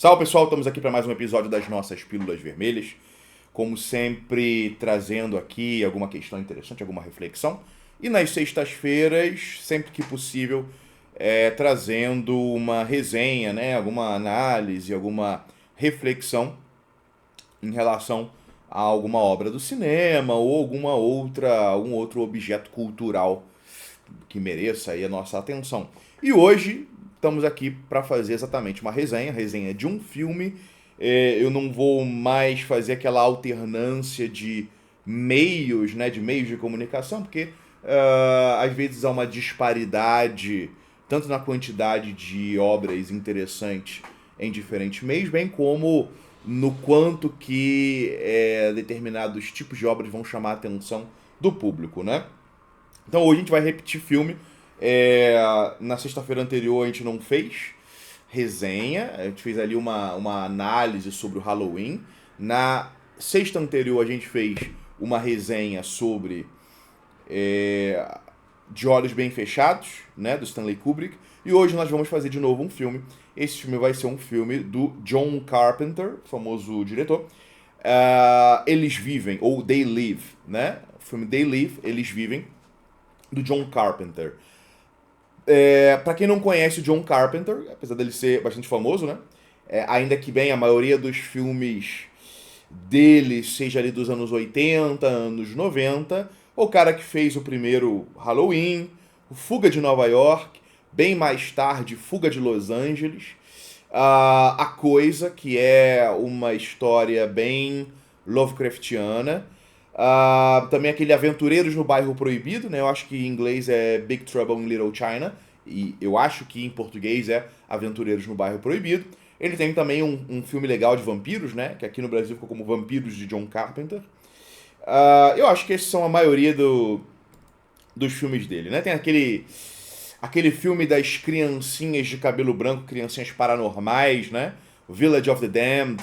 Salve pessoal, estamos aqui para mais um episódio das nossas Pílulas Vermelhas. Como sempre, trazendo aqui alguma questão interessante, alguma reflexão. E nas sextas-feiras, sempre que possível, trazendo uma resenha, né, alguma análise, alguma reflexão em relação a alguma obra do cinema ou algum outro objeto cultural que mereça aí a nossa atenção. E hoje estamos aqui para fazer exatamente uma resenha de um filme. Eu não vou mais fazer aquela alternância de meios, né, de meios de comunicação, porque às vezes há uma disparidade tanto na quantidade de obras interessantes em diferentes meios, bem como no quanto que determinados tipos de obras vão chamar a atenção do público, né? Então hoje a gente vai repetir filme. Na sexta-feira anterior a gente não fez resenha, a gente fez ali uma análise sobre o Halloween. Na sexta anterior a gente fez uma resenha sobre De Olhos Bem Fechados, né, do Stanley Kubrick. E hoje nós vamos fazer de novo um filme. Esse filme vai ser um filme do John Carpenter, famoso diretor. Eles Vivem, ou They Live, né? O filme They Live, Eles Vivem, do John Carpenter. Para quem não conhece o John Carpenter, apesar dele ser bastante famoso, né? Ainda que bem a maioria dos filmes dele seja ali dos anos 80, anos 90, o cara que fez o primeiro Halloween, o Fuga de Nova York, bem mais tarde Fuga de Los Angeles, A Coisa, que é uma história bem Lovecraftiana, também aquele Aventureiros no Bairro Proibido, né? Eu acho que em inglês é Big Trouble in Little China, e eu acho que em português é Aventureiros no Bairro Proibido. Ele tem também um filme legal de vampiros, né? Que aqui no Brasil ficou como Vampiros de John Carpenter. Eu acho que esses são a maioria dos filmes dele, né? Tem aquele filme das criancinhas de cabelo branco, criancinhas paranormais, né? Village of the Damned.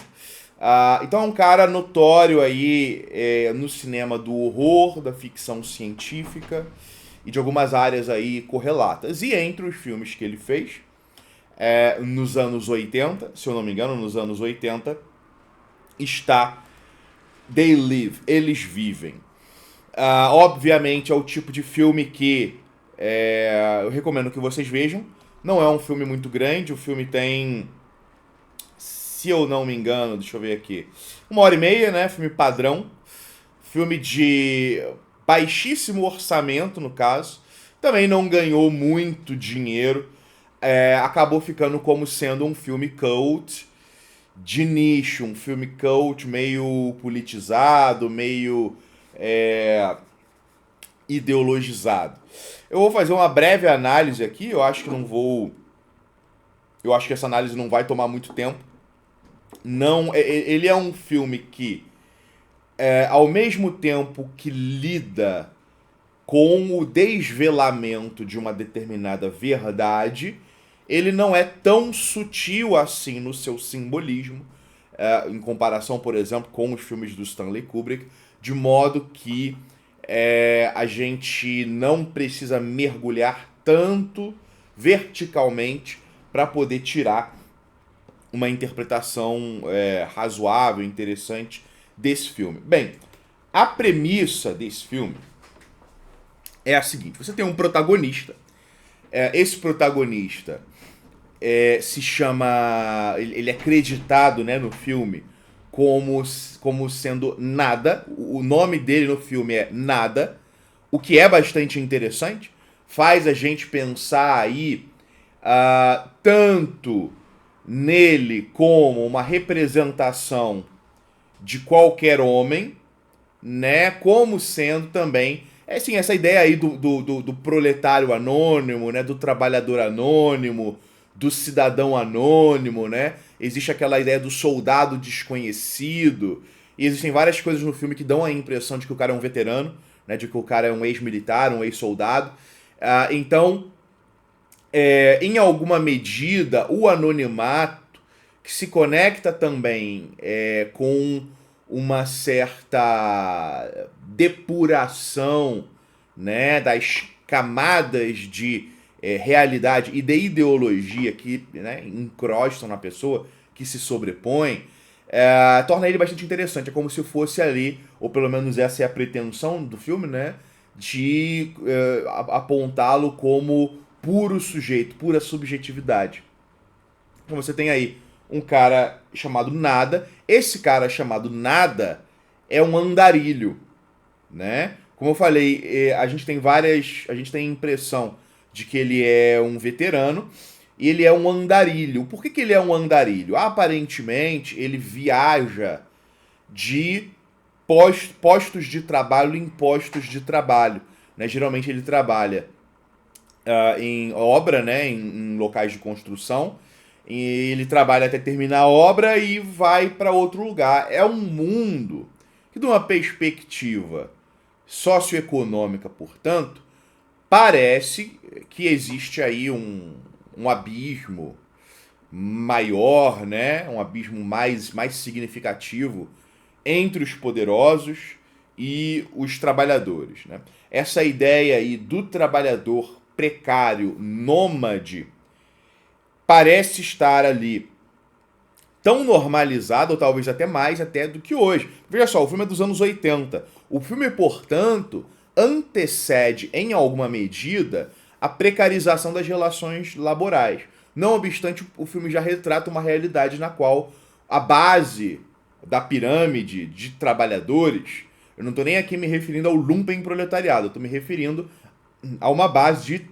Então é um cara notório aí no cinema do horror, da ficção científica e de algumas áreas aí correlatas. E entre os filmes que ele fez, nos anos 80, se eu não me engano, nos anos 80, está They Live, Eles Vivem. Obviamente é o tipo de filme que eu recomendo que vocês vejam. Não é um filme muito grande, o filme tem, se eu não me engano, deixa eu ver aqui, 1h30, né? Filme padrão. Filme de baixíssimo orçamento, no caso. Também não ganhou muito dinheiro. Acabou ficando como sendo um filme cult de nicho, um filme cult meio politizado, meio ideologizado. Eu vou fazer uma breve análise aqui, eu acho que essa análise não vai tomar muito tempo. Não, ele é um filme que ao mesmo tempo que lida com o desvelamento de uma determinada verdade, ele não é tão sutil assim no seu simbolismo, em comparação, por exemplo, com os filmes do Stanley Kubrick, de modo que a gente não precisa mergulhar tanto verticalmente para poder tirar uma interpretação razoável, interessante desse filme. Bem, a premissa desse filme é a seguinte: você tem um protagonista. Esse protagonista se chama. Ele é acreditado, né, no filme como sendo Nada. O nome dele no filme é Nada, o que é bastante interessante. Faz a gente pensar aí tanto nele como uma representação de qualquer homem, né? Como sendo também assim, essa ideia aí do proletário anônimo, né? Do trabalhador anônimo, do cidadão anônimo, né? Existe aquela ideia do soldado desconhecido. E existem várias coisas no filme que dão a impressão de que o cara é um veterano, né? De que o cara é um ex-militar, um ex-soldado. Então, em alguma medida, o anonimato que se conecta também com uma certa depuração, né, das camadas de realidade e de ideologia que, né, encrostam na pessoa, que se sobrepõem, torna ele bastante interessante. É como se fosse ali, ou pelo menos essa é a pretensão do filme, né? De apontá-lo como puro sujeito, pura subjetividade. Então você tem aí um cara chamado Nada. Esse cara chamado Nada é um andarilho, né? Como eu falei, a gente tem a gente tem a impressão de que ele é um veterano e ele é um andarilho. Por que ele é um andarilho? Aparentemente, ele viaja de postos de trabalho em postos de trabalho, né? Geralmente ele trabalha em obra, né? Em locais de construção. E ele trabalha até terminar a obra e vai para outro lugar. É um mundo que, de uma perspectiva socioeconômica, portanto, parece que existe aí um abismo maior, né? Um abismo mais significativo entre os poderosos e os trabalhadores, né? Essa ideia aí do trabalhador precário, nômade, parece estar ali tão normalizado, ou talvez até mais até do que hoje. Veja só, o filme é dos anos 80. O filme, portanto, antecede em alguma medida a precarização das relações laborais. Não obstante, o filme já retrata uma realidade na qual a base da pirâmide de trabalhadores, eu não estou nem aqui me referindo ao lumpen proletariado, eu estou me referindo a uma base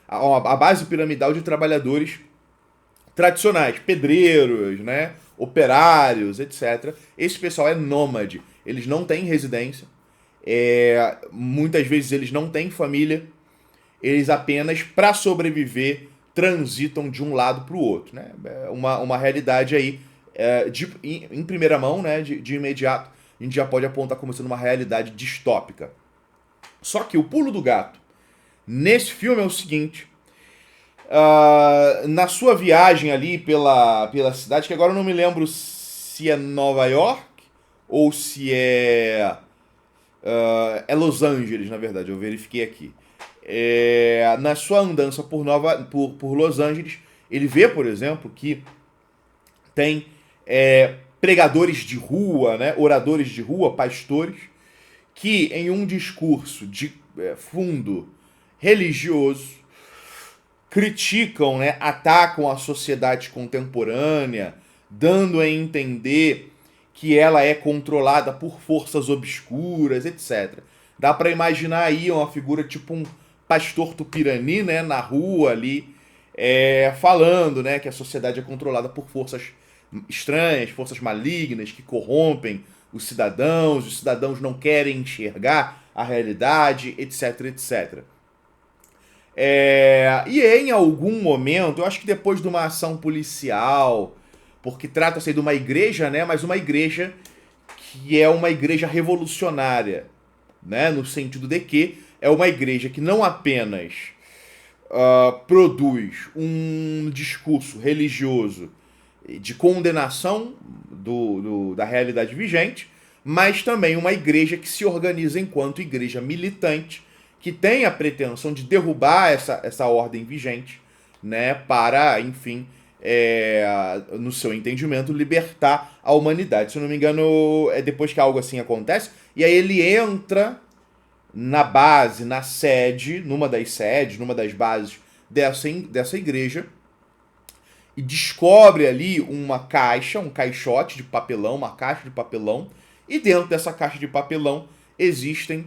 a base piramidal de trabalhadores tradicionais, pedreiros, né, operários, etc. Esse pessoal é nômade, eles não têm residência, muitas vezes eles não têm família, eles apenas, para sobreviver, transitam de um lado para o outro. Né? Uma realidade aí, em primeira mão, né, de imediato, a gente já pode apontar como sendo uma realidade distópica. Só que o pulo do gato nesse filme é o seguinte: na sua viagem ali pela cidade, que agora eu não me lembro se é Nova York ou se é Los Angeles, na verdade, eu verifiquei aqui. Na sua andança por Los Angeles, ele vê, por exemplo, que tem pregadores de rua, né, oradores de rua, pastores, que em um discurso de fundo religioso criticam, né, atacam a sociedade contemporânea, dando a entender que ela é controlada por forças obscuras, etc. Dá para imaginar aí uma figura tipo um pastor tupirani, né, na rua ali, falando, né, que a sociedade é controlada por forças estranhas, forças malignas que corrompem os cidadãos não querem enxergar a realidade, etc, etc. E em algum momento, eu acho que depois de uma ação policial, porque trata-se de uma igreja, né, mas uma igreja que é uma igreja revolucionária, né, no sentido de que é uma igreja que não apenas produz um discurso religioso de condenação da realidade vigente, mas também uma igreja que se organiza enquanto igreja militante, que tem a pretensão de derrubar essa ordem vigente, né, para, enfim, no seu entendimento, libertar a humanidade. Se eu não me engano, é depois que algo assim acontece, e aí ele entra na base, na sede, numa das bases dessa igreja, e descobre ali uma caixa, um caixote de papelão, uma caixa de papelão, e dentro dessa caixa de papelão existem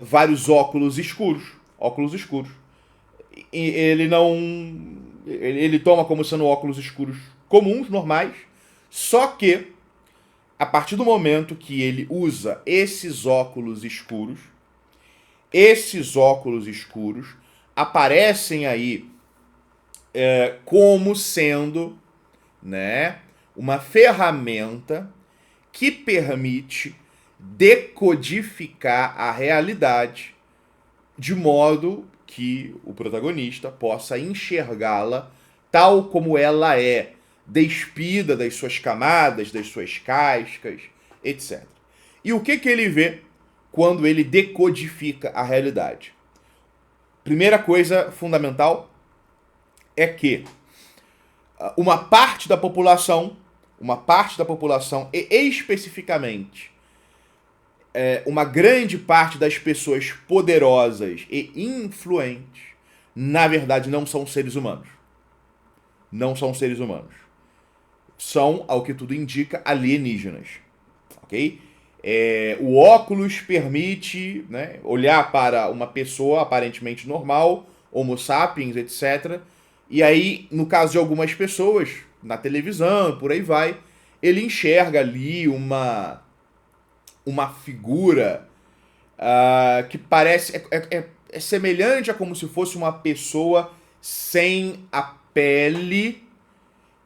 vários óculos escuros. E ele não. Ele toma como sendo óculos escuros comuns, normais, só que a partir do momento que ele usa esses óculos escuros aparecem aí como sendo, né, uma ferramenta que permite decodificar a realidade de modo que o protagonista possa enxergá-la tal como ela é, despida das suas camadas, das suas cascas, etc. E o que ele vê quando ele decodifica a realidade? Primeira coisa fundamental é que uma parte da população, e especificamente uma grande parte das pessoas poderosas e influentes, na verdade, não são seres humanos. Não são seres humanos. São, ao que tudo indica, alienígenas. Ok? O óculos permite, né, olhar para uma pessoa aparentemente normal, Homo sapiens, etc. E aí, no caso de algumas pessoas, na televisão, por aí vai, ele enxerga ali uma figura que parece. É semelhante a como se fosse uma pessoa sem a pele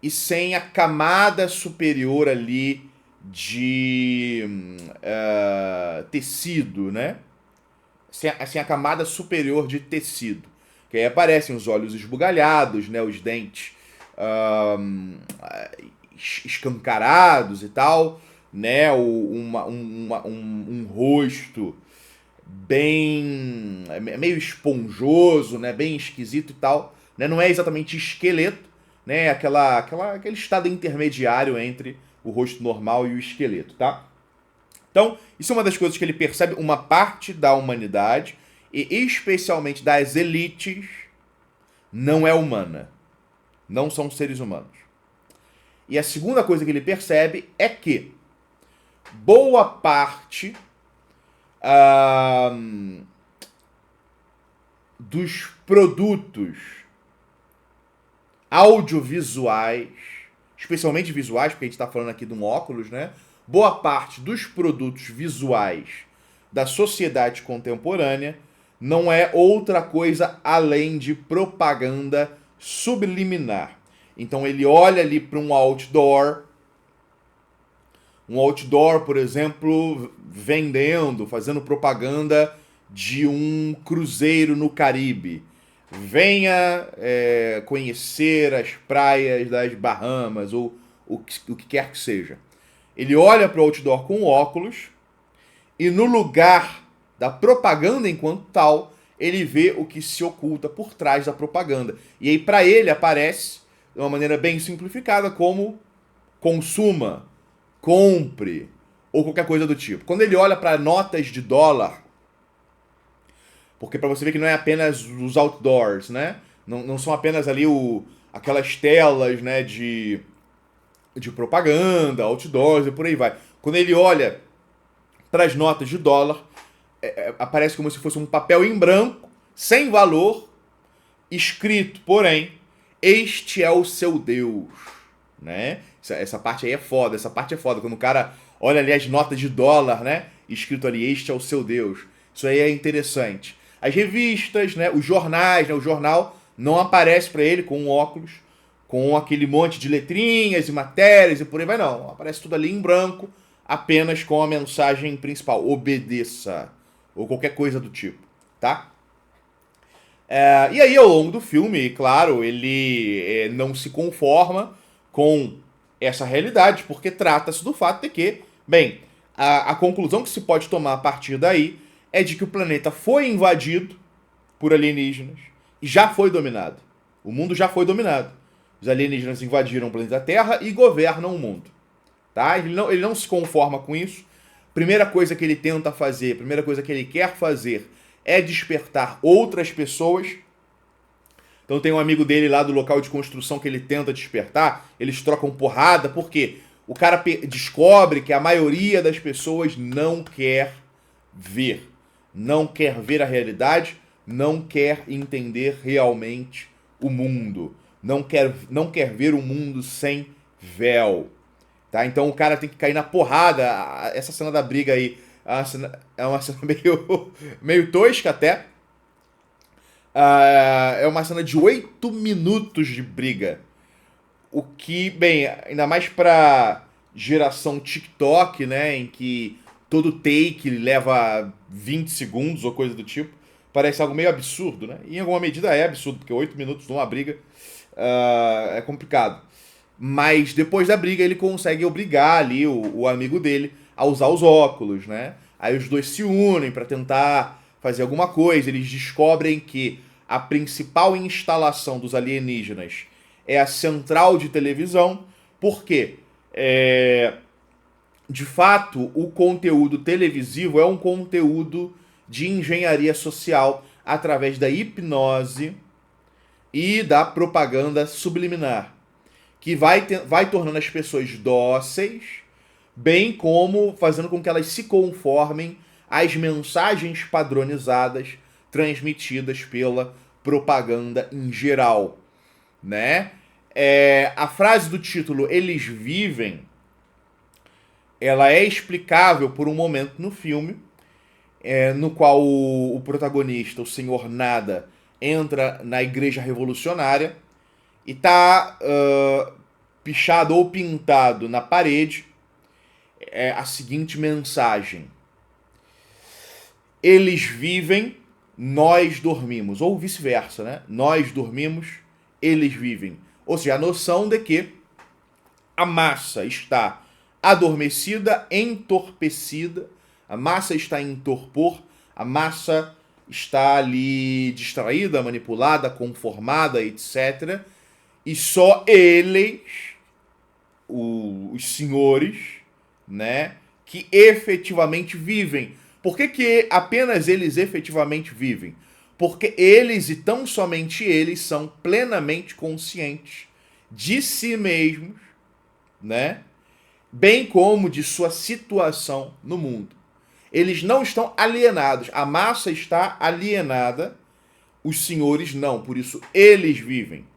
e sem a camada superior ali de tecido, né? Sem a camada superior de tecido. Que aí aparecem os olhos esbugalhados, né? Os dentes escancarados e tal, né? Um rosto bem meio esponjoso, né? Bem esquisito e tal, né? Não é exatamente esqueleto, né? Aquele estado intermediário entre o rosto normal e o esqueleto, tá? Então, isso é uma das coisas que ele percebe. Uma parte da humanidade, e especialmente das elites, não é humana. Não são seres humanos. E a segunda coisa que ele percebe é que boa parte dos produtos audiovisuais, especialmente visuais, porque a gente está falando aqui de um óculos, né? Boa parte dos produtos visuais da sociedade contemporânea não é outra coisa além de propaganda subliminar. Então ele olha ali para um outdoor, por exemplo, vendendo, fazendo propaganda de um cruzeiro no Caribe. Venha conhecer as praias das Bahamas, ou o que quer que seja. Ele olha para o outdoor com óculos e no lugar da propaganda enquanto tal, ele vê o que se oculta por trás da propaganda. E aí para ele aparece, de uma maneira bem simplificada, como consuma, compre, ou qualquer coisa do tipo. Quando ele olha para notas de dólar, porque para você ver que não é apenas os outdoors, né? Não são apenas ali aquelas telas, né, de propaganda, outdoors e por aí vai. Quando ele olha para as notas de dólar, aparece como se fosse um papel em branco, sem valor, escrito, porém, este é o seu Deus, né? Essa parte aí é foda, Quando o cara olha ali as notas de dólar, né? Escrito ali, este é o seu Deus. Isso aí é interessante. As revistas, né? Os jornais, né? O jornal não aparece para ele com um óculos, com aquele monte de letrinhas e matérias e por aí vai, não. Aparece tudo ali em branco, apenas com a mensagem principal: obedeça, ou qualquer coisa do tipo, tá? E aí, ao longo do filme, claro, ele não se conforma com essa realidade, porque trata-se do fato de que, bem, a conclusão que se pode tomar a partir daí é de que o planeta foi invadido por alienígenas e já foi dominado. O mundo já foi dominado. Os alienígenas invadiram o planeta Terra e governam o mundo. Tá? Ele não se conforma com isso. Primeira coisa que ele tenta fazer, primeira coisa que ele quer fazer é despertar outras pessoas. Então tem um amigo dele lá do local de construção que ele tenta despertar, eles trocam porrada, porque o cara descobre que a maioria das pessoas não quer ver a realidade, não quer entender realmente o mundo, não quer ver o mundo sem véu. Tá? Então o cara tem que cair na porrada. Essa cena da briga aí é uma cena meio tosca até. É uma cena de 8 minutos de briga. O que, bem, ainda mais pra geração TikTok, né? Em que todo take leva 20 segundos ou coisa do tipo. Parece algo meio absurdo, né? E em alguma medida é absurdo, porque 8 minutos numa briga é complicado. Mas depois da briga ele consegue obrigar ali o amigo dele a usar os óculos, né? Aí os dois se unem para tentar fazer alguma coisa. Eles descobrem que a principal instalação dos alienígenas é a central de televisão, porque, de fato, o conteúdo televisivo é um conteúdo de engenharia social através da hipnose e da propaganda subliminar, que vai tornando as pessoas dóceis, bem como fazendo com que elas se conformem às mensagens padronizadas transmitidas pela propaganda em geral, né? A frase do título "Eles vivem", ela é explicável por um momento no filme, no qual o protagonista, o Senhor Nada, entra na igreja revolucionária e tá pichado ou pintado na parede a seguinte mensagem: eles vivem, nós dormimos. Ou vice-versa, né? Nós dormimos, eles vivem. Ou seja, a noção de que a massa está adormecida, entorpecida, a massa está em torpor, a massa está ali distraída, manipulada, conformada, etc. E só eles, os senhores, né, que efetivamente vivem. Por que apenas eles efetivamente vivem? Porque eles e tão somente eles são plenamente conscientes de si mesmos, né? Bem como de sua situação no mundo. Eles não estão alienados. A massa está alienada, os senhores não. Por isso, eles vivem.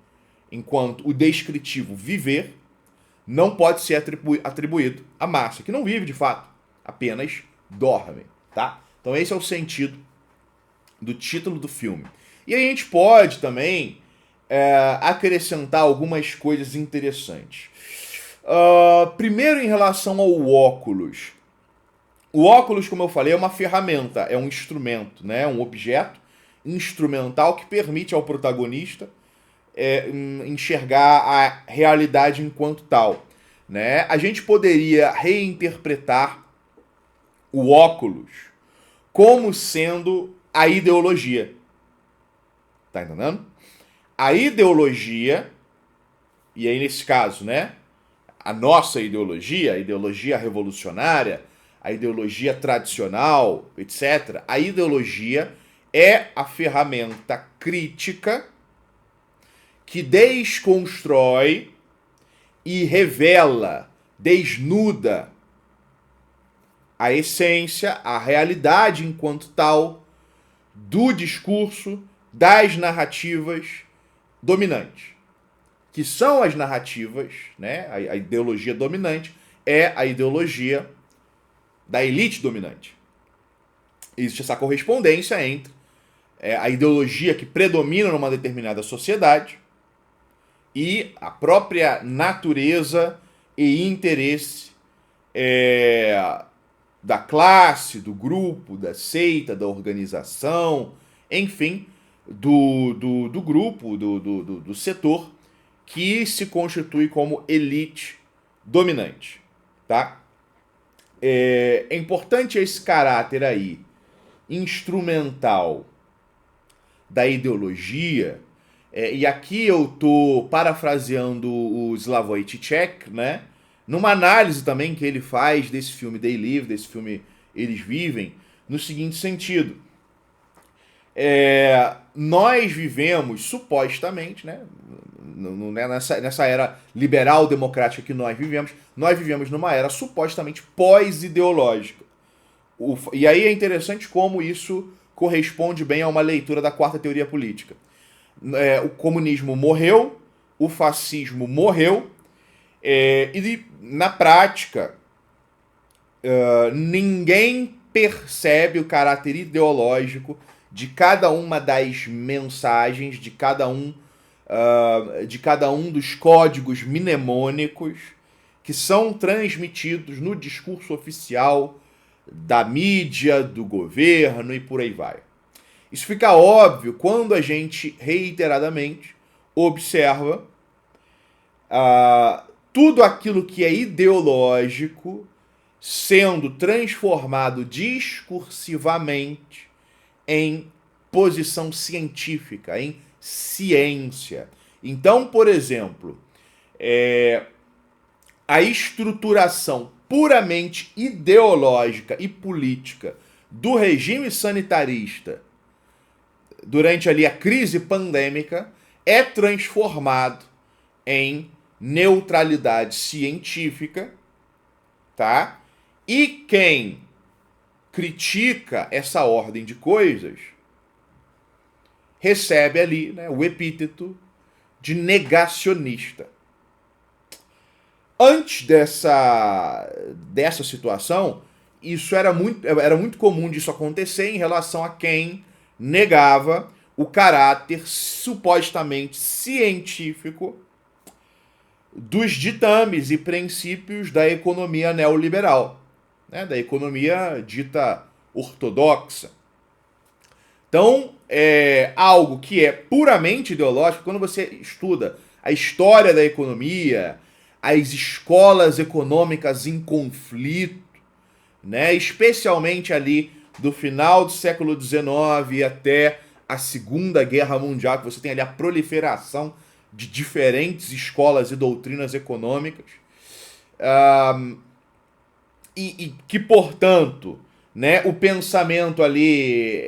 Enquanto o descritivo viver não pode ser atribuído à massa, que não vive de fato, apenas dorme, tá? Então esse é o sentido do título do filme. E aí a gente pode também acrescentar algumas coisas interessantes. Primeiro, em relação ao óculos. O óculos, como eu falei, é uma ferramenta, é um instrumento, né? Um objeto instrumental que permite ao protagonista enxergar a realidade enquanto tal, né? A gente poderia reinterpretar o óculos como sendo a ideologia. Tá entendendo? A ideologia, e aí nesse caso, né? A nossa ideologia, a ideologia revolucionária, a ideologia tradicional, etc. A ideologia é a ferramenta crítica que desconstrói e revela, desnuda a essência, a realidade enquanto tal do discurso, das narrativas dominantes. Que são as narrativas, né? A ideologia dominante é a ideologia da elite dominante. Existe essa correspondência entre a ideologia que predomina numa determinada sociedade e a própria natureza e interesse da classe, do grupo, da seita, da organização, enfim, do grupo, do setor que se constitui como elite dominante, tá? É importante esse caráter aí instrumental da ideologia, e aqui eu tô parafraseando o Slavoj Žižek, né? Numa análise também que ele faz desse filme They Live, desse filme Eles Vivem, no seguinte sentido: nós vivemos supostamente, né? Nessa era liberal democrática que nós vivemos numa era supostamente pós-ideológica. E aí é interessante como isso corresponde bem a uma leitura da quarta teoria política. O comunismo morreu, o fascismo morreu, e na prática ninguém percebe o caráter ideológico de cada uma das mensagens, de cada um dos códigos mnemônicos que são transmitidos no discurso oficial da mídia, do governo e por aí vai. Isso fica óbvio quando a gente reiteradamente observa tudo aquilo que é ideológico sendo transformado discursivamente em posição científica, em ciência. Então, por exemplo, a estruturação puramente ideológica e política do regime sanitarista durante ali a crise pandêmica é transformado em neutralidade científica, tá? E quem critica essa ordem de coisas recebe ali, né, o epíteto de negacionista. Antes dessa situação, isso era muito comum disso acontecer em relação a quem negava o caráter supostamente científico dos ditames e princípios da economia neoliberal, né, da economia dita ortodoxa. Então, é algo que é puramente ideológico. Quando você estuda a história da economia, as escolas econômicas em conflito, né, especialmente ali do final do século XIX até a Segunda Guerra Mundial, que você tem ali a proliferação de diferentes escolas e doutrinas econômicas, e que, portanto, né, o pensamento ali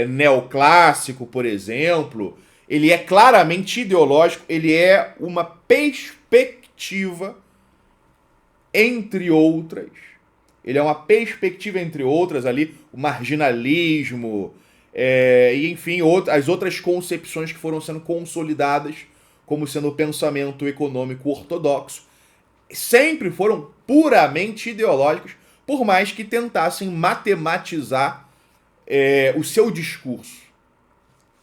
neoclássico, por exemplo, ele é claramente ideológico, ele é uma perspectiva entre outras. Ele é uma perspectiva entre outras ali, o marginalismo, e enfim, as outras concepções que foram sendo consolidadas como sendo o pensamento econômico ortodoxo, sempre foram puramente ideológicos, por mais que tentassem matematizar o seu discurso.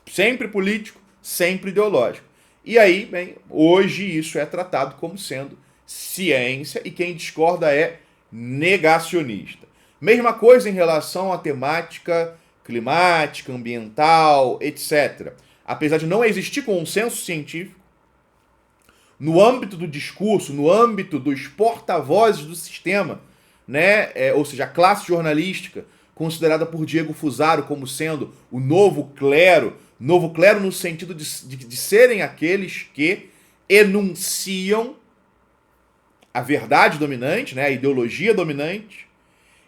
Sempre político, sempre ideológico. E aí, bem, hoje isso é tratado como sendo ciência, e quem discorda é negacionista. Mesma coisa em relação à temática climática, ambiental, etc. Apesar de não existir consenso científico, no âmbito do discurso, no âmbito dos porta-vozes do sistema, né, ou seja, a classe jornalística, considerada por Diego Fusaro como sendo o novo clero no sentido de serem aqueles que enunciam a verdade dominante, né, a ideologia dominante,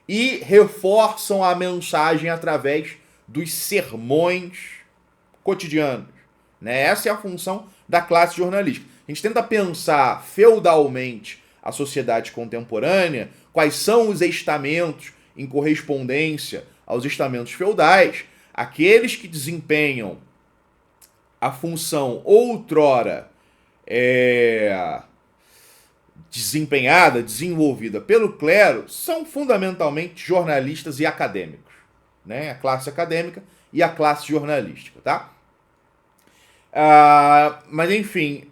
e reforçam a mensagem através dos sermões cotidianos. Né? Essa é a função da classe jornalística. A gente tenta pensar feudalmente a sociedade contemporânea, quais são os estamentos em correspondência aos estamentos feudais, aqueles que desempenham a função outrora desempenhada, desenvolvida pelo clero, são fundamentalmente jornalistas e acadêmicos, né? A classe acadêmica e a classe jornalística, tá? Mas enfim,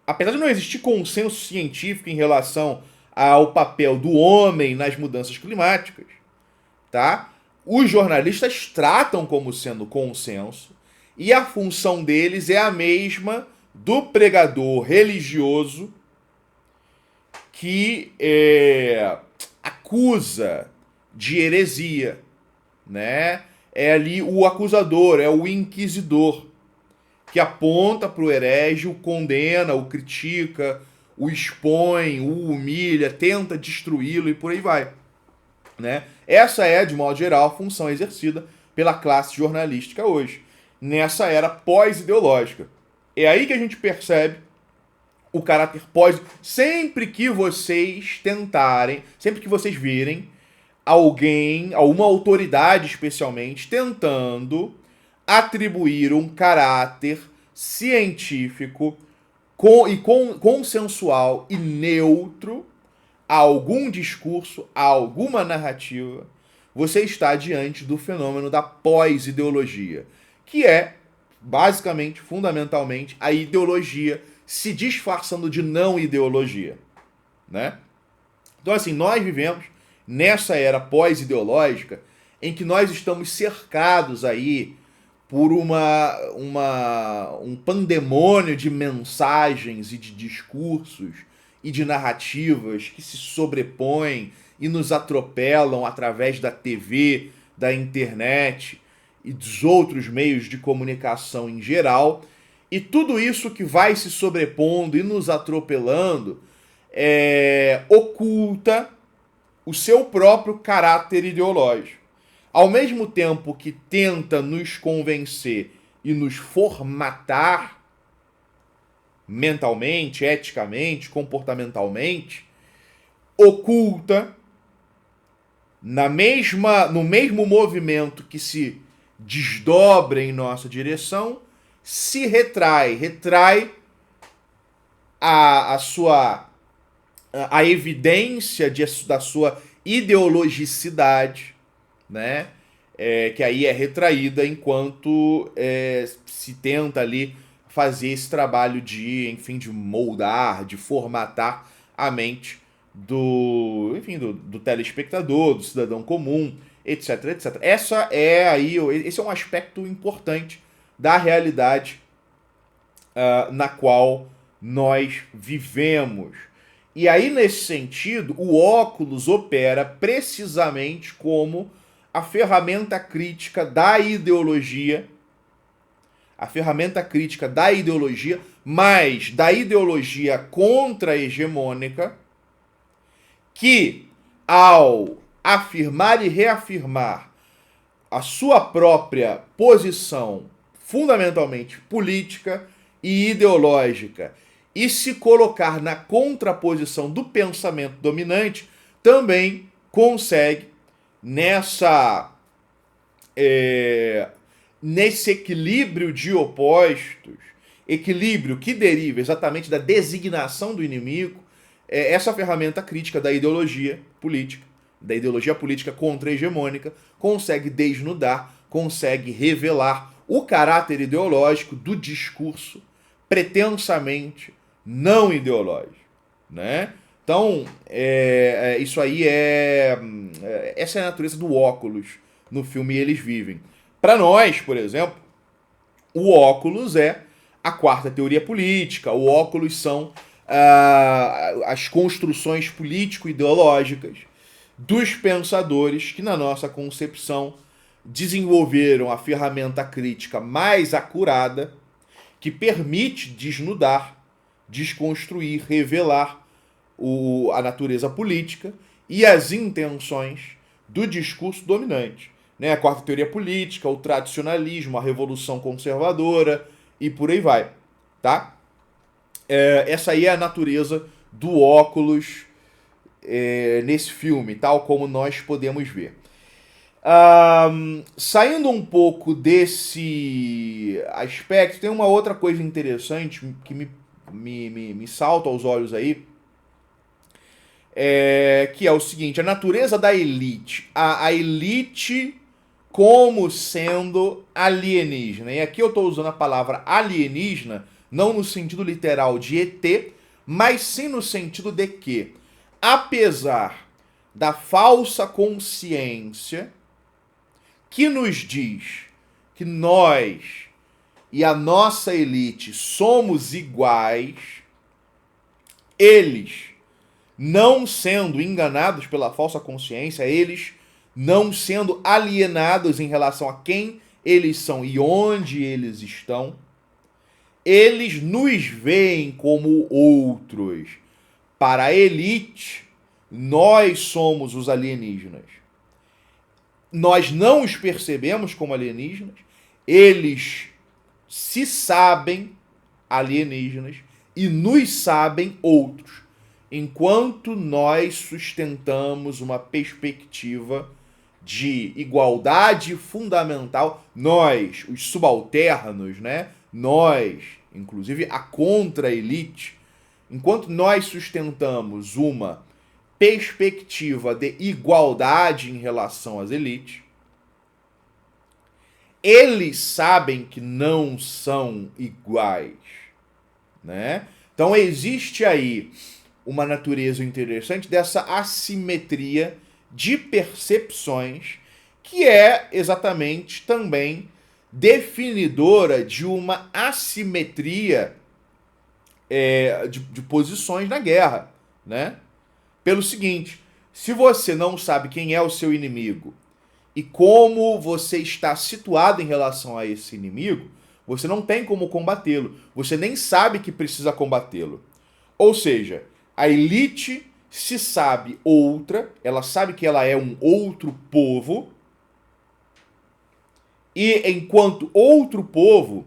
apesar de não existir consenso científico em relação ao papel do homem nas mudanças climáticas, tá? Os jornalistas tratam como sendo consenso, e a função deles é a mesma do pregador religioso que acusa de heresia, né? É ali o acusador, é o inquisidor, que aponta para o herege, o condena, o critica, o expõe, o humilha, tenta destruí-lo e por aí vai. Né? Essa é, de modo geral, a função exercida pela classe jornalística hoje, nessa era pós-ideológica. É aí que a gente percebe o caráter pós. Sempre que vocês tentarem, sempre que vocês virem alguém, alguma autoridade especialmente, tentando atribuir um caráter científico consensual e neutro a algum discurso, a alguma narrativa, você está diante do fenômeno da pós-ideologia, que é, basicamente, fundamentalmente, a ideologia se disfarçando de não ideologia, né? Então, assim, nós vivemos nessa era pós-ideológica em que nós estamos cercados aí por um pandemônio de mensagens e de discursos e de narrativas que se sobrepõem e nos atropelam através da TV, da internet e dos outros meios de comunicação em geral. E tudo isso que vai se sobrepondo e nos atropelando oculta o seu próprio caráter ideológico. Ao mesmo tempo que tenta nos convencer e nos formatar mentalmente, eticamente, comportamentalmente, oculta no mesmo movimento que se desdobra em nossa direção, se retrai a evidência da sua ideologicidade, né? Que aí é retraída enquanto se tenta ali fazer esse trabalho de moldar, de formatar a mente do telespectador, do cidadão comum, etc, etc. Esse é um aspecto importante da realidade na qual nós vivemos. E aí, nesse sentido, o óculos opera precisamente como a ferramenta crítica da ideologia, mas da ideologia contra-hegemônica, que, ao afirmar e reafirmar a sua própria posição fundamentalmente política e ideológica e se colocar na contraposição do pensamento dominante, também consegue nesse equilíbrio de opostos, equilíbrio que deriva exatamente da designação do inimigo, essa ferramenta crítica da ideologia política contra-hegemônica, consegue desnudar, consegue revelar o caráter ideológico do discurso pretensamente não ideológico, né? Então, isso aí essa é a natureza do óculos no filme Eles Vivem. Para nós, por exemplo, o óculos é a quarta teoria política, o óculos são as construções político-ideológicas dos pensadores que, na nossa concepção, desenvolveram a ferramenta crítica mais acurada que permite desnudar, desconstruir, revelar a natureza política e as intenções do discurso dominante. Né? A quarta teoria política, o tradicionalismo, a revolução conservadora e por aí vai. Tá? Essa aí é a natureza do óculos nesse filme, tal como nós podemos ver. Saindo um pouco desse aspecto, tem uma outra coisa interessante que me salta aos olhos aí, que é o seguinte: a natureza da elite. A elite como sendo alienígena. E aqui eu estou usando a palavra alienígena não no sentido literal de ET, mas sim no sentido de que, apesar da falsa consciência que nos diz que nós e a nossa elite somos iguais, eles, não sendo enganados pela falsa consciência, eles não sendo alienados em relação a quem eles são e onde eles estão, eles nos veem como outros. Para a elite, nós somos os alienígenas. Nós não os percebemos como alienígenas, eles se sabem alienígenas e nos sabem outros, enquanto nós sustentamos uma perspectiva de igualdade fundamental, nós, os subalternos, né? Nós, inclusive a contra-elite, enquanto nós sustentamos uma perspectiva de igualdade em relação às elites, eles sabem que não são iguais, né? Então existe aí uma natureza interessante dessa assimetria de percepções que é exatamente também definidora de uma assimetria de posições na guerra, né? Pelo seguinte, se você não sabe quem é o seu inimigo e como você está situado em relação a esse inimigo, Você não tem como combatê-lo. Você nem sabe que precisa combatê-lo. Ou seja, a elite se sabe outra, ela sabe que ela é um outro povo, e enquanto outro povo,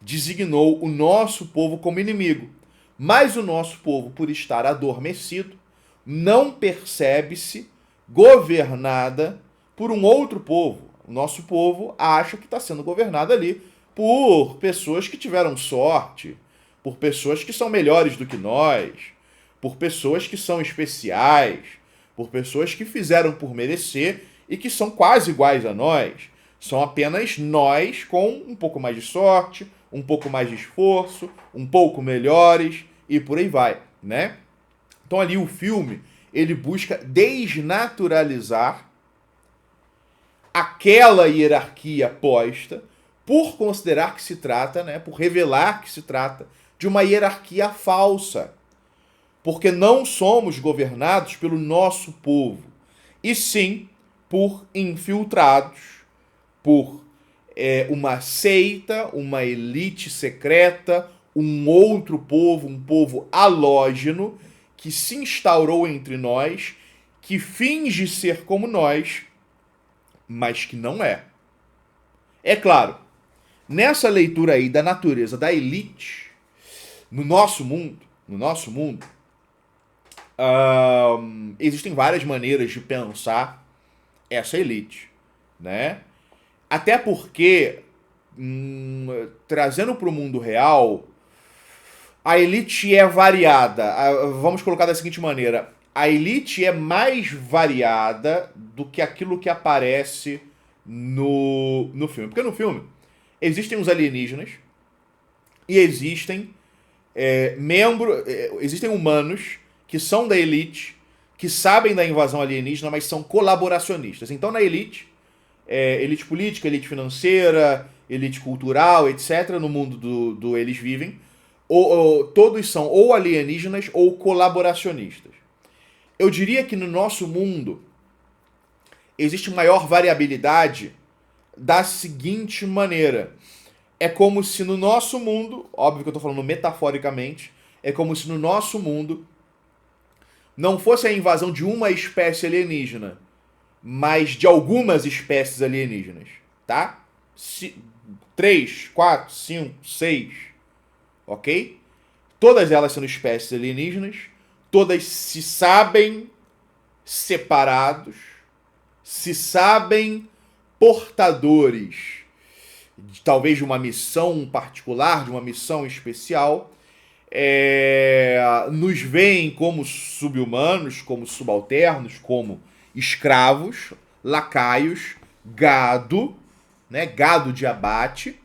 designou o nosso povo como inimigo. Mas o nosso povo, por estar adormecido, não percebe-se governada por um outro povo. O nosso povo acha que está sendo governado ali por pessoas que tiveram sorte, por pessoas que são melhores do que nós, por pessoas que são especiais, por pessoas que fizeram por merecer e que são quase iguais a nós. São apenas nós com um pouco mais de sorte, um pouco mais de esforço, um pouco melhores e por aí vai, né? Então ali o filme, ele busca desnaturalizar aquela hierarquia posta por considerar que se trata, né, por revelar que se trata de uma hierarquia falsa. Porque não somos governados pelo nosso povo, e sim por infiltrados, por uma seita, uma elite secreta, um outro povo, um povo halógeno, que se instaurou entre nós, que finge ser como nós, mas que não é. É claro, nessa leitura aí da natureza da elite, no nosso mundo, existem várias maneiras de pensar essa elite, né? Até porque, trazendo para o mundo real, a elite é variada. Vamos colocar da seguinte maneira: a elite é mais variada do que aquilo que aparece no filme. Porque no filme existem os alienígenas e existem humanos que são da elite, que sabem da invasão alienígena, mas são colaboracionistas. Então, na elite, elite política, elite financeira, elite cultural, etc., no mundo do eles vivem, todos são ou alienígenas ou colaboracionistas. Eu diria que no nosso mundo existe maior variabilidade da seguinte maneira. É como se no nosso mundo, óbvio que eu estou falando metaforicamente, é como se no nosso mundo não fosse a invasão de uma espécie alienígena, mas de algumas espécies alienígenas, tá? 3, 4, 5, 6, ok? Todas elas são espécies alienígenas, todas se sabem separados, se sabem portadores talvez de uma missão particular, de uma missão especial, nos veem como sub-humanos, como subalternos, como escravos, lacaios, gado, né, gado de abate,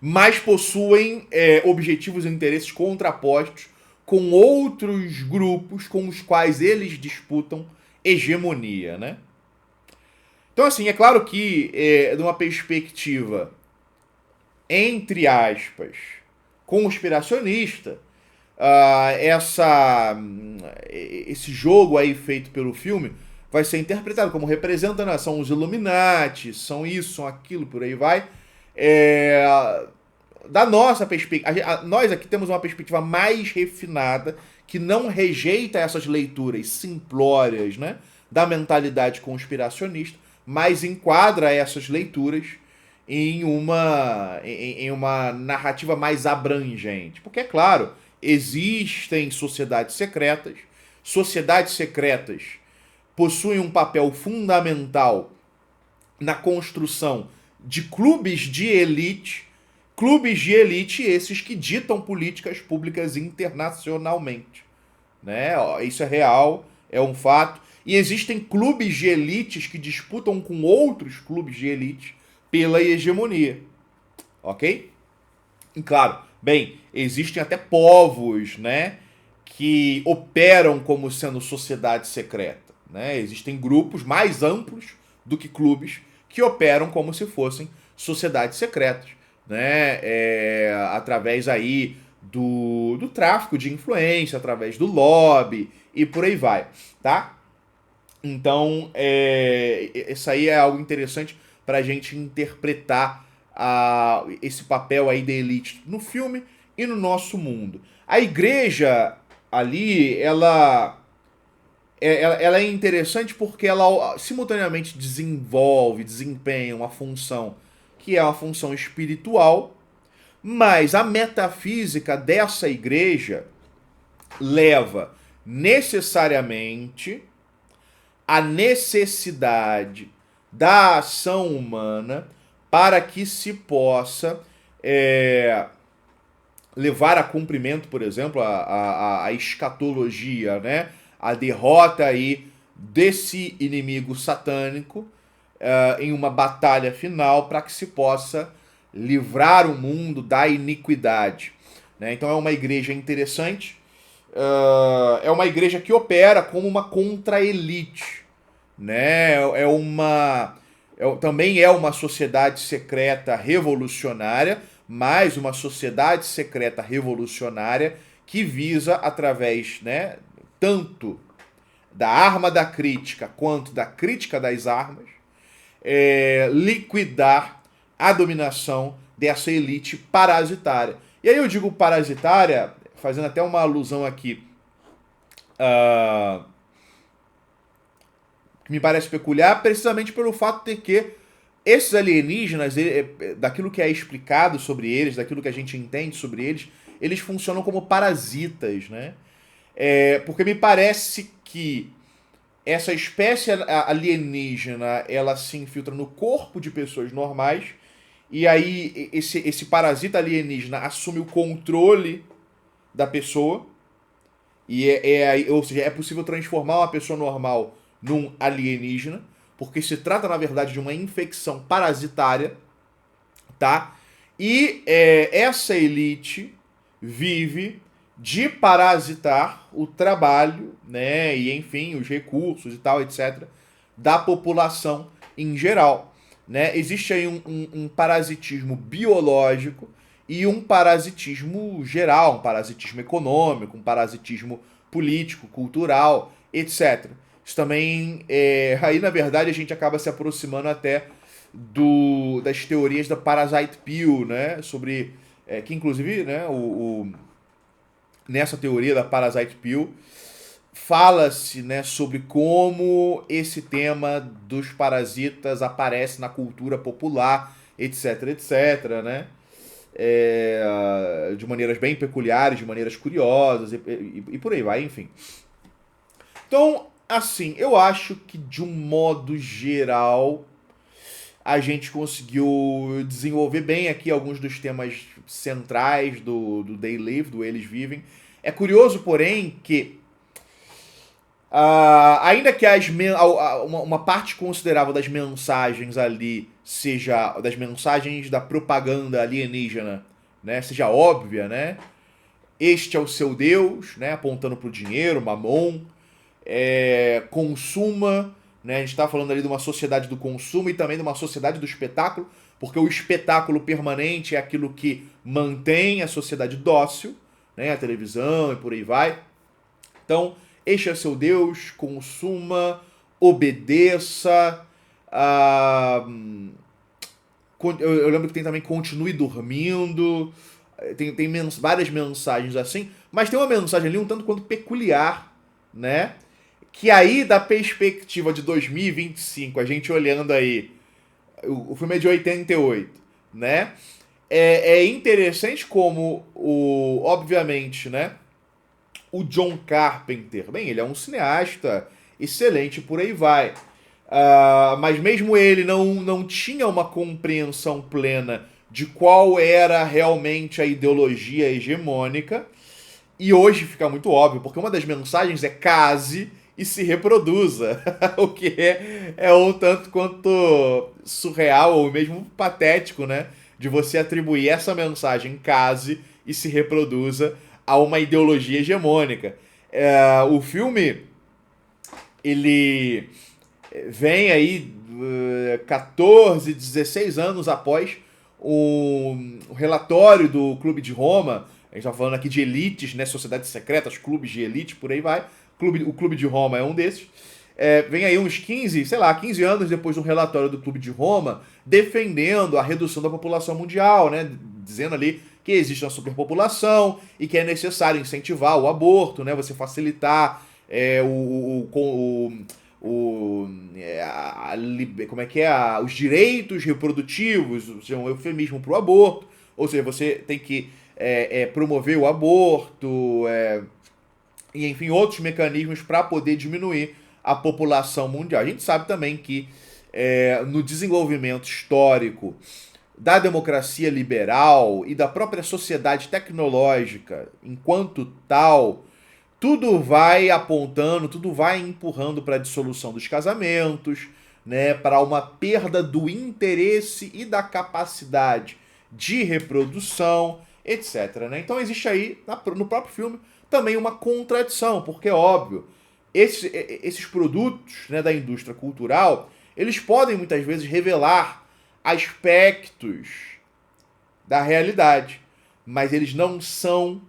mas possuem objetivos e interesses contrapostos com outros grupos com os quais eles disputam hegemonia, né? Então, assim, é claro que, de uma perspectiva, entre aspas, conspiracionista, esse jogo aí feito pelo filme vai ser interpretado como representando, né, são os Illuminati, são isso, são aquilo, por aí vai. Da nossa perspectiva, nós aqui temos uma perspectiva mais refinada, que não rejeita essas leituras simplórias, né, da mentalidade conspiracionista, mas enquadra essas leituras em uma narrativa mais abrangente. Porque, é claro, existem sociedades secretas possuem um papel fundamental na construção de clubes de elite esses que ditam políticas públicas internacionalmente, né? Isso é real, é um fato. E existem clubes de elites que disputam com outros clubes de elite pela hegemonia, ok? E claro, bem, existem até povos, né, que operam como sendo sociedade secreta, né? Existem grupos mais amplos do que clubes que operam como se fossem sociedades secretas, né? Através aí do tráfico de influência, através do lobby e por aí vai, tá? Então, isso aí é algo interessante para a gente interpretar esse papel aí da elite no filme e no nosso mundo. A igreja ali, ela é interessante porque ela simultaneamente desempenha uma função que é uma função espiritual, mas a metafísica dessa igreja leva necessariamente a necessidade da ação humana para que se possa levar a cumprimento, por exemplo, a escatologia, né? A derrota aí desse inimigo satânico em uma batalha final para que se possa livrar o mundo da iniquidade. Né? Então é uma igreja interessante, é uma igreja que opera como uma contra-elite. Né? Também é uma sociedade secreta revolucionária, mas uma sociedade secreta revolucionária que visa, através, né, tanto da arma da crítica quanto da crítica das armas, liquidar a dominação dessa elite parasitária. E aí eu digo parasitária, fazendo até uma alusão aqui, que me parece peculiar, precisamente pelo fato de que esses alienígenas, daquilo que é explicado sobre eles, daquilo que a gente entende sobre eles, eles funcionam como parasitas, né? Porque me parece que essa espécie alienígena, ela se infiltra no corpo de pessoas normais, e aí esse parasita alienígena assume o controle da pessoa, ou seja, é possível transformar uma pessoa normal num alienígena, porque se trata, na verdade, de uma infecção parasitária, tá? E essa elite vive de parasitar o trabalho, né, e enfim, os recursos e tal, etc., da população em geral. Né? Existe aí um parasitismo biológico e um parasitismo geral, um parasitismo econômico, um parasitismo político, cultural, etc. Isso também, aí na verdade a gente acaba se aproximando até das teorias da Parasite Pill, né? Sobre, que inclusive, né, nessa teoria da Parasite Pill, fala-se, né, sobre como esse tema dos parasitas aparece na cultura popular, etc, etc, né? De maneiras bem peculiares, de maneiras curiosas e por aí vai, enfim. Então, assim, eu acho que de um modo geral a gente conseguiu desenvolver bem aqui alguns dos temas centrais do They Live, do Eles Vivem. É curioso, porém, que ainda que uma parte considerável das mensagens ali seja das mensagens da propaganda alienígena, né, seja óbvia, né? Este é o seu Deus, né, apontando para o dinheiro, Mamon, consuma, né? A gente está falando ali de uma sociedade do consumo e também de uma sociedade do espetáculo, porque o espetáculo permanente é aquilo que mantém a sociedade dócil, né? A televisão e por aí vai. Então, este é seu Deus, consuma, obedeça. Eu lembro que tem também continue dormindo. Tem várias mensagens assim, mas tem uma mensagem ali um tanto quanto peculiar, né? Que aí, da perspectiva de 2025, a gente olhando aí, o filme é de 88, né? É interessante como, obviamente, né? O John Carpenter, bem, ele é um cineasta excelente, por aí vai. Mas mesmo ele não tinha uma compreensão plena de qual era realmente a ideologia hegemônica. E hoje fica muito óbvio, porque uma das mensagens é case e se reproduza. O que é um tanto quanto surreal ou mesmo patético, né? De você atribuir essa mensagem case e se reproduza a uma ideologia hegemônica. O filme, ele vem aí 14, 16 anos após o relatório do Clube de Roma. A gente está falando aqui de elites, né, sociedades secretas, clubes de elite, por aí vai. O Clube de Roma é um desses. vem aí uns 15, sei lá, 15 anos depois de um relatório do Clube de Roma defendendo a redução da população mundial, né? Dizendo ali que existe uma superpopulação e que é necessário incentivar o aborto, né? Você facilitar como é que é? Os direitos reprodutivos, ou seja, um eufemismo para o aborto, ou seja, você tem que promover o aborto, e enfim, outros mecanismos para poder diminuir a população mundial. A gente sabe também que no desenvolvimento histórico da democracia liberal e da própria sociedade tecnológica enquanto tal, tudo vai apontando, tudo vai empurrando para a dissolução dos casamentos, né, para uma perda do interesse e da capacidade de reprodução, etc. Né? Então existe aí, no próprio filme, também uma contradição, porque é óbvio, esses produtos, né, da indústria cultural, eles podem muitas vezes revelar aspectos da realidade, mas eles não são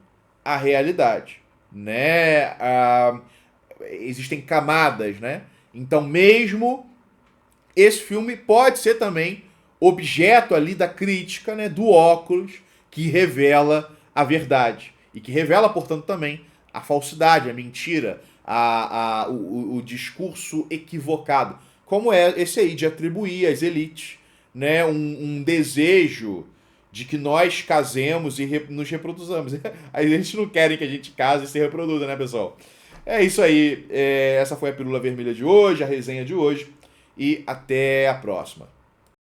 a realidade, né? Existem camadas, né? Então, mesmo esse filme pode ser também objeto ali da crítica, né, do óculos que revela a verdade e que revela, portanto, também a falsidade, a mentira, o discurso equivocado, como é esse aí de atribuir às elites, né, um desejo de que nós casemos e nos reproduzamos. As elites não querem que a gente case e se reproduza, né, pessoal? É isso aí. Essa foi a Pílula Vermelha de hoje, a resenha de hoje. E até a próxima.